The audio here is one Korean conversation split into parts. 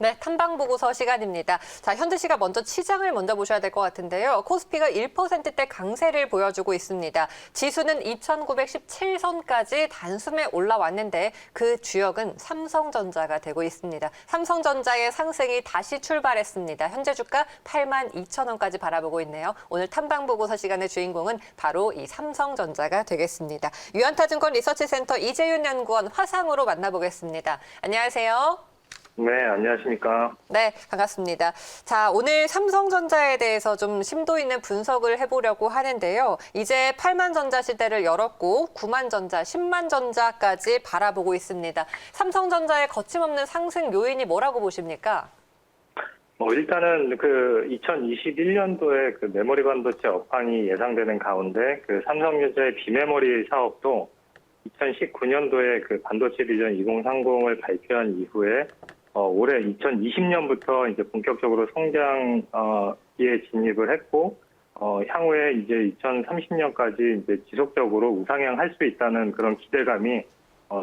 네, 탐방보고서 시간입니다. 자, 현재 시각 먼저 시장을 먼저 보셔야 될 것 같은데요. 코스피가 1%대 강세를 보여주고 있습니다. 지수는 2,917선까지 단숨에 올라왔는데 그 주역은 삼성전자가 되고 있습니다. 삼성전자의 상승이 다시 출발했습니다. 현재 주가 82,000원까지 바라보고 있네요. 오늘 탐방보고서 시간의 주인공은 바로 이 삼성전자가 되겠습니다. 유한타증권 리서치센터 이재윤 연구원 화상으로 만나보겠습니다. 안녕하세요. 네, 안녕하십니까. 네, 반갑습니다. 자, 오늘 삼성전자에 대해서 좀 심도 있는 분석을 해보려고 하는데요. 이제 8만 전자 시대를 열었고 9만 전자, 10만 전자까지 바라보고 있습니다. 삼성전자의 거침없는 상승 요인이 뭐라고 보십니까? 일단은 2021년도에 그 메모리 반도체 업황이 예상되는 가운데 그 삼성전자의 비메모리 사업도 2019년도에 그 반도체 비전 2030을 발표한 이후에 올해 2020년부터 이제 본격적으로 성장에 진입을 했고, 향후에 이제 2030년까지 이제 지속적으로 우상향할 수 있다는 그런 기대감이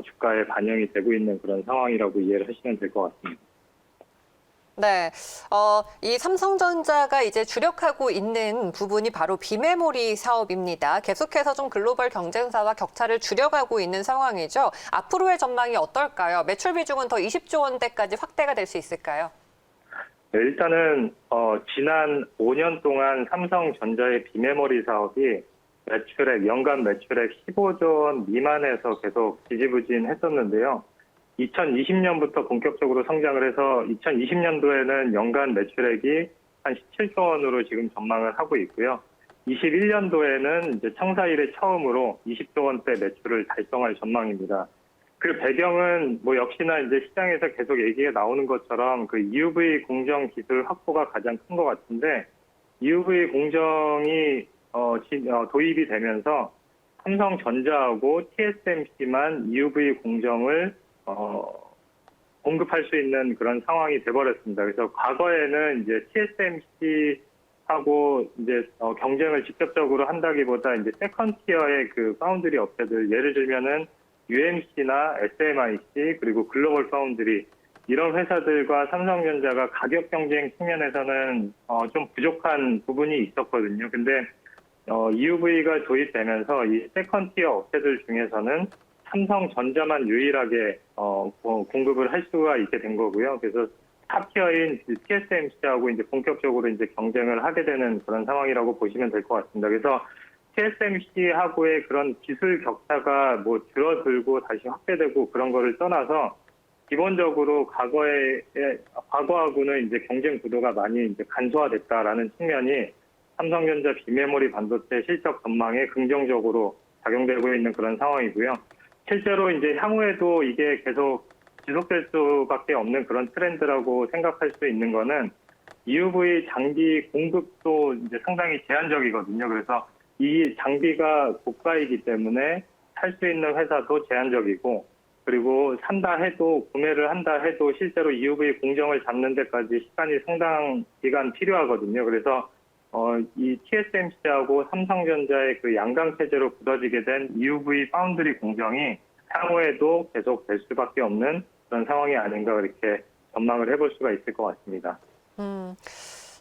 주가에 반영이 되고 있는 그런 상황이라고 이해를 하시면 될 것 같습니다. 네, 이 삼성전자가 이제 주력하고 있는 부분이 바로 비메모리 사업입니다. 계속해서 좀 글로벌 경쟁사와 격차를 줄여가고 있는 상황이죠. 앞으로의 전망이 어떨까요? 매출 비중은 더 20조 원대까지 확대가 될 수 있을까요? 네, 일단은 지난 5년 동안 삼성전자의 비메모리 사업이 연간 매출액 15조 원 미만에서 계속 지지부진했었는데요. 2020년부터 본격적으로 성장을 해서 2020년도에는 연간 매출액이 한 17조 원으로 지금 전망을 하고 있고요. 21년도에는 이제 창사 이래 처음으로 20조 원대 매출을 달성할 전망입니다. 그 배경은 역시나 이제 시장에서 계속 얘기가 나오는 것처럼 그 EUV 공정 기술 확보가 가장 큰 것 같은데, EUV 공정이 도입이 되면서 삼성전자하고 TSMC만 EUV 공정을 공급할 수 있는 그런 상황이 돼버렸습니다. 그래서 과거에는 이제 TSMC하고 이제 경쟁을 직접적으로 한다기보다 이제 세컨티어의 그 파운드리 업체들, 예를 들면은 UMC나 SMIC 그리고 글로벌 파운드리, 이런 회사들과 삼성전자가 가격 경쟁 측면에서는 좀 부족한 부분이 있었거든요. 근데 EUV가 도입되면서 이 세컨티어 업체들 중에서는 삼성전자만 유일하게 공급을 할 수가 있게 된 거고요. 그래서 탑티어인 TSMC하고 이제 본격적으로 이제 경쟁을 하게 되는 그런 상황이라고 보시면 될 것 같습니다. 그래서 TSMC하고의 그런 기술 격차가 줄어들고 다시 확대되고 그런 거를 떠나서 기본적으로 과거하고는 이제 경쟁 구도가 많이 이제 간소화됐다라는 측면이 삼성전자 비메모리 반도체 실적 전망에 긍정적으로 작용되고 있는 그런 상황이고요. 실제로 이제 향후에도 이게 계속 지속될 수밖에 없는 그런 트렌드라고 생각할 수 있는 거는 EUV 장비 공급도 이제 상당히 제한적이거든요. 그래서 이 장비가 고가이기 때문에 살 수 있는 회사도 제한적이고, 그리고 구매를 한다 해도 실제로 EUV 공정을 잡는 데까지 시간이 상당 기간 필요하거든요. 그래서 이 TSMC하고 삼성전자의 그 양강 체제로 굳어지게 된 EUV 파운드리 공정이 향후에도 계속 될 수밖에 없는 그런 상황이 아닌가, 그렇게 전망을 해볼 수가 있을 것 같습니다.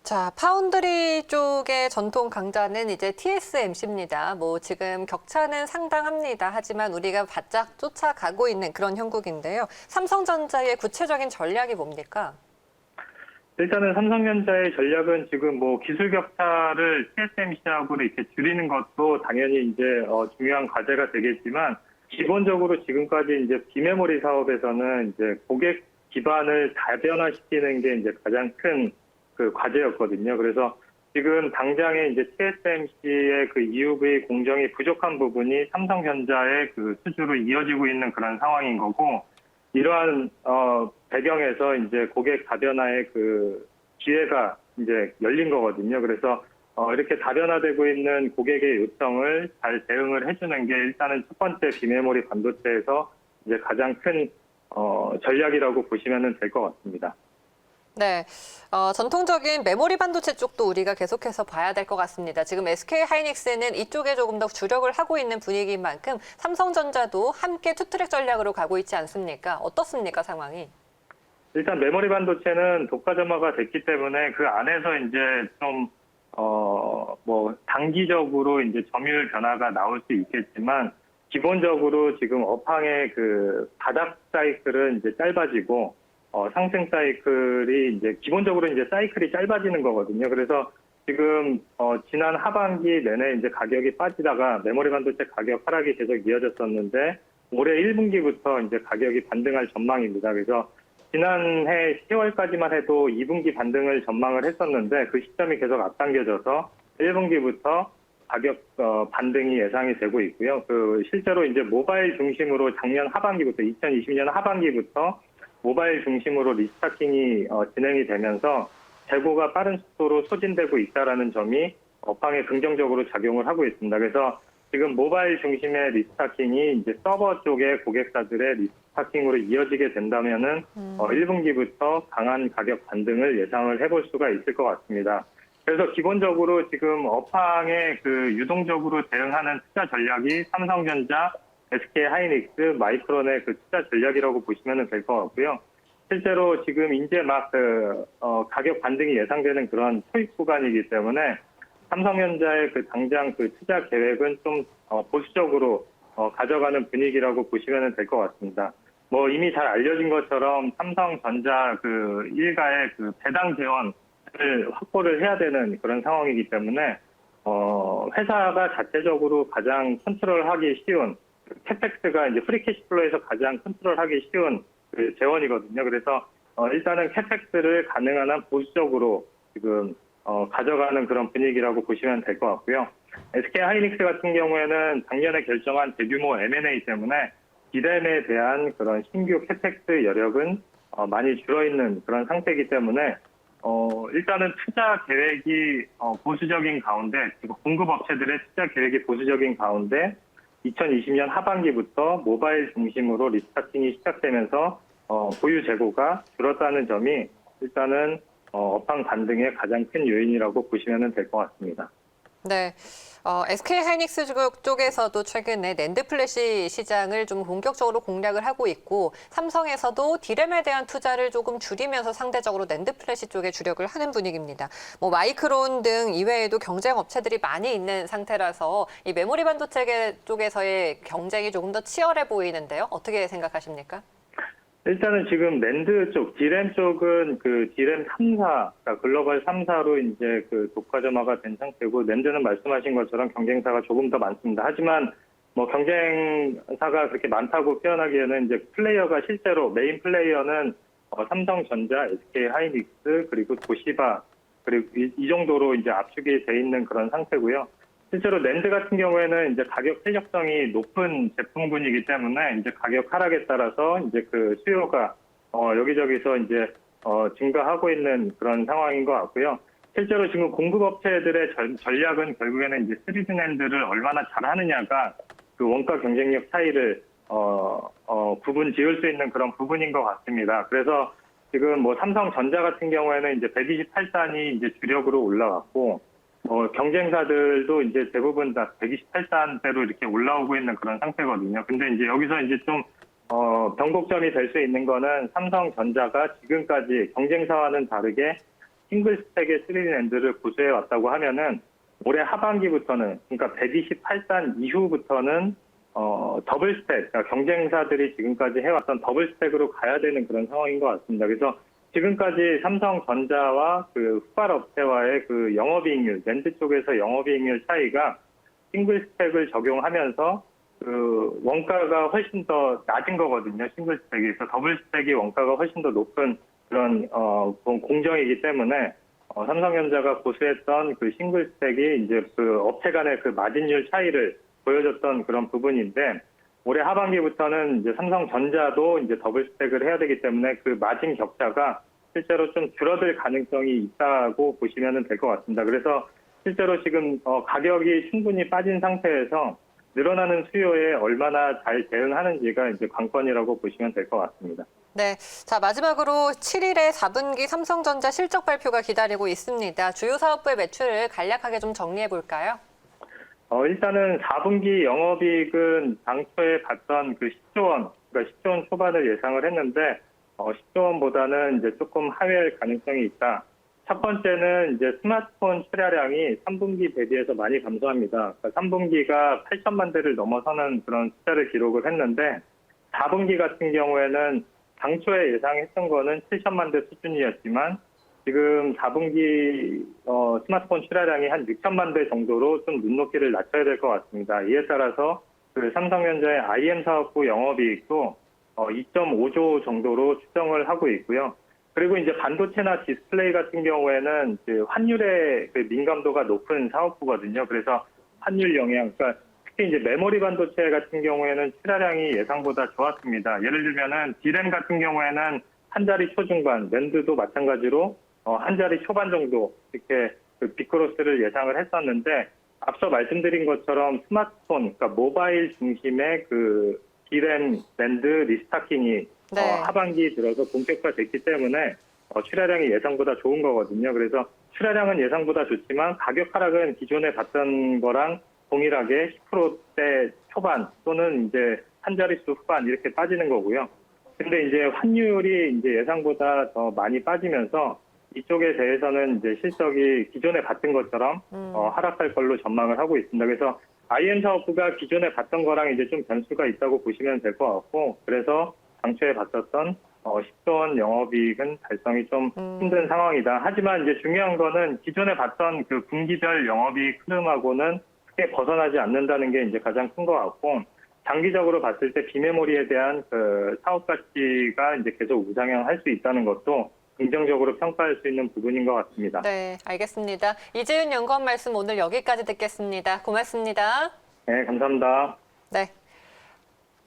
자, 파운드리 쪽의 전통 강자는 이제 TSMC입니다. 지금 격차는 상당합니다. 하지만 우리가 바짝 쫓아가고 있는 그런 형국인데요. 삼성전자의 구체적인 전략이 뭡니까? 일단은 삼성전자의 전략은 지금 기술 격차를 TSMC하고 이렇게 줄이는 것도 당연히 이제 중요한 과제가 되겠지만, 기본적으로 지금까지 이제 비메모리 사업에서는 이제 고객 기반을 다변화시키는 게 이제 가장 큰 그 과제였거든요. 그래서 지금 당장에 이제 TSMC의 그 EUV 공정이 부족한 부분이 삼성전자의 그 수주로 이어지고 있는 그런 상황인 거고, 이러한 배경에서 이제 고객 다변화의 그 기회가 이제 열린 거거든요. 그래서 이렇게 다변화되고 있는 고객의 요청을 잘 대응을 해주는 게 일단은 첫 번째 비메모리 반도체에서 이제 가장 큰 전략이라고 보시면 될 것 같습니다. 네, 전통적인 메모리 반도체 쪽도 우리가 계속해서 봐야 될 것 같습니다. 지금 SK하이닉스는 이쪽에 조금 더 주력을 하고 있는 분위기인 만큼 삼성전자도 함께 투트랙 전략으로 가고 있지 않습니까? 어떻습니까, 상황이? 일단 메모리 반도체는 독과점화가 됐기 때문에 그 안에서 이제 좀, 뭐, 단기적으로 이제 점유율 변화가 나올 수 있겠지만, 기본적으로 지금 업황의 그 바닥 사이클은 이제 짧아지고, 상승 사이클이 이제 기본적으로 이제 사이클이 짧아지는 거거든요. 그래서 지금, 지난 하반기 내내 이제 가격이 빠지다가 메모리 반도체 가격 하락이 계속 이어졌었는데, 올해 1분기부터 이제 가격이 반등할 전망입니다. 그래서 지난해 10월까지만 해도 2분기 반등을 전망을 했었는데 그 시점이 계속 앞당겨져서 1분기부터 가격 반등이 예상이 되고 있고요. 그 실제로 이제 모바일 중심으로 작년 하반기부터 2020년 하반기부터 모바일 중심으로 리스타킹이 진행이 되면서 재고가 빠른 속도로 소진되고 있다라는 점이 업황에 긍정적으로 작용을 하고 있습니다. 그래서 지금 모바일 중심의 리스타킹이 이제 서버 쪽의 고객사들의 리스타킹으로 이어지게 된다면은 1분기부터 강한 가격 반등을 예상을 해볼 수가 있을 것 같습니다. 그래서 기본적으로 지금 업황에 그 유동적으로 대응하는 투자 전략이 삼성전자, SK 하이닉스, 마이크론의 그 투자 전략이라고 보시면 될 것 같고요. 실제로 지금 이제 막 가격 반등이 예상되는 그런 초입 구간이기 때문에 삼성전자의 그 당장 그 투자 계획은 좀 보수적으로 가져가는 분위기라고 보시면 될 것 같습니다. 뭐 이미 잘 알려진 것처럼 삼성전자 그 일가의 그 배당 재원을 확보를 해야 되는 그런 상황이기 때문에 회사가 자체적으로 가장 컨트롤하기 쉬운 캐펙스가 이제 프리캐시플로에서 가장 컨트롤하기 쉬운 그 재원이거든요. 그래서 일단은 캐펙스를 가능한 한 보수적으로 지금 가져가는 그런 분위기라고 보시면 될 것 같고요. SK 하이닉스 같은 경우에는 작년에 결정한 대규모 M&A 때문에 디램에 대한 그런 신규 캐펙스 여력은 많이 줄어있는 그런 상태이기 때문에 일단은 투자 계획이 보수적인 가운데, 공급 업체들의 투자 계획이 보수적인 가운데 2020년 하반기부터 모바일 중심으로 리스타팅이 시작되면서 보유 재고가 줄었다는 점이 일단은 업황 반등의 가장 큰 요인이라고 보시면 될 것 같습니다. 네. SK 하이닉스 쪽에서도 최근에 낸드 플래시 시장을 좀 본격적으로 공략을 하고 있고, 삼성에서도 디램에 대한 투자를 조금 줄이면서 상대적으로 낸드 플래시 쪽에 주력을 하는 분위기입니다. 뭐 마이크론 등 이외에도 경쟁 업체들이 많이 있는 상태라서 이 메모리 반도체 쪽에서의 경쟁이 조금 더 치열해 보이는데요. 어떻게 생각하십니까? 일단은 지금 낸드 쪽, 디램 쪽은 그 디램 3사, 그러니까 글로벌 3사로 이제 그 독과점화가 된 상태고, 낸드는 말씀하신 것처럼 경쟁사가 조금 더 많습니다. 하지만 뭐 경쟁사가 그렇게 많다고 표현하기에는 이제 플레이어가 실제로 메인 플레이어는 삼성전자, SK 하이닉스, 그리고 도시바, 그리고 이 정도로 이제 압축이 돼 있는 그런 상태고요. 실제로 낸드 같은 경우에는 이제 가격 탄력성이 높은 제품군이기 때문에 이제 가격 하락에 따라서 이제 그 수요가 여기저기서 이제 증가하고 있는 그런 상황인 것 같고요. 실제로 지금 공급업체들의 전략은 결국에는 이제 3D 낸드를 얼마나 잘하느냐가 그 원가 경쟁력 차이를 구분 지을 수 있는 그런 부분인 것 같습니다. 그래서 지금 뭐 삼성전자 같은 경우에는 이제 128단이 이제 주력으로 올라왔고, 경쟁사들도 이제 대부분 다 128단대로 이렇게 올라오고 있는 그런 상태거든요. 근데 이제 여기서 이제 좀, 변곡점이 될 수 있는 거는 삼성전자가 지금까지 경쟁사와는 다르게 싱글 스택의 3D 낸드를 고수해 왔다고 하면은 올해 하반기부터는, 그러니까 128단 이후부터는, 더블 스택, 그러니까 경쟁사들이 지금까지 해왔던 더블 스택으로 가야 되는 그런 상황인 것 같습니다. 그래서 지금까지 삼성전자와 그 후발 업체와의 그 영업이익률, 낸드 쪽에서 영업이익률 차이가 싱글 스택을 적용하면서 그 원가가 훨씬 더 낮은 거거든요. 싱글 스택이. 그래서 더블 스택이 원가가 훨씬 더 높은 그런 공정이기 때문에 삼성전자가 고수했던 그 싱글 스택이 이제 그 업체 간의 그 마진율 차이를 보여줬던 그런 부분인데, 올해 하반기부터는 이제 삼성전자도 이제 더블 스택을 해야 되기 때문에 그 마진 격차가 실제로 좀 줄어들 가능성이 있다고 보시면 될 것 같습니다. 그래서 실제로 지금 가격이 충분히 빠진 상태에서 늘어나는 수요에 얼마나 잘 대응하는지가 이제 관건이라고 보시면 될 것 같습니다. 네. 자, 마지막으로 7일에 4분기 삼성전자 실적 발표가 기다리고 있습니다. 주요 사업부의 매출을 간략하게 좀 정리해 볼까요? 일단은 4분기 영업이익은 당초에 봤던 그 10조 원, 그러니까 10조 원 초반을 예상을 했는데, 10조 원보다는 이제 조금 하회할 가능성이 있다. 첫 번째는 이제 스마트폰 출하량이 3분기 대비해서 많이 감소합니다. 그러니까 3분기가 8천만 대를 넘어서는 그런 숫자를 기록을 했는데 4분기 같은 경우에는 당초에 예상했던 거는 7천만 대 수준이었지만 지금 4분기 스마트폰 출하량이 한 6천만 대 정도로 좀 눈높이를 낮춰야 될 것 같습니다. 이에 따라서 그 삼성전자의 IM 사업부 영업이익도 2.5조 정도로 추정을 하고 있고요. 그리고 이제 반도체나 디스플레이 같은 경우에는 그 환율의 그 민감도가 높은 사업부거든요. 그래서 환율 영향, 그러니까 특히 이제 메모리 반도체 같은 경우에는 출하량이 예상보다 좋았습니다. 예를 들면은 D램 같은 경우에는 한 자리 초중반, 낸드도 마찬가지로 한 자리 초반 정도 이렇게 그 빅그로스를 예상을 했었는데 앞서 말씀드린 것처럼 스마트폰, 그러니까 모바일 중심의 그 D램, 낸드 리스타킹이 네. 하반기 들어서 본격화됐기 때문에 출하량이 예상보다 좋은 거거든요. 그래서 출하량은 예상보다 좋지만 가격 하락은 기존에 봤던 거랑 동일하게 10%대 초반 또는 이제 한 자릿수 후반 이렇게 빠지는 거고요. 근데 이제 환율이 이제 예상보다 더 많이 빠지면서 이쪽에 대해서는 이제 실적이 기존에 봤던 것처럼 하락할 걸로 전망을 하고 있습니다. 그래서 IM 사업부가 기존에 봤던 거랑 이제 좀 변수가 있다고 보시면 될 것 같고, 그래서 당초에 봤었던 10조 원 영업이익은 달성이 좀 힘든 상황이다. 하지만 이제 중요한 거는 기존에 봤던 그 분기별 영업이익 흐름하고는 크게 벗어나지 않는다는 게 이제 가장 큰 것 같고, 장기적으로 봤을 때 비메모리에 대한 그 사업 가치가 이제 계속 우상향할 수 있다는 것도 긍정적으로 평가할 수 있는 부분인 것 같습니다. 네, 알겠습니다. 이재윤 연구원 말씀 오늘 여기까지 듣겠습니다. 고맙습니다. 네, 감사합니다. 네,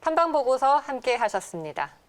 탐방보고서 함께 하셨습니다.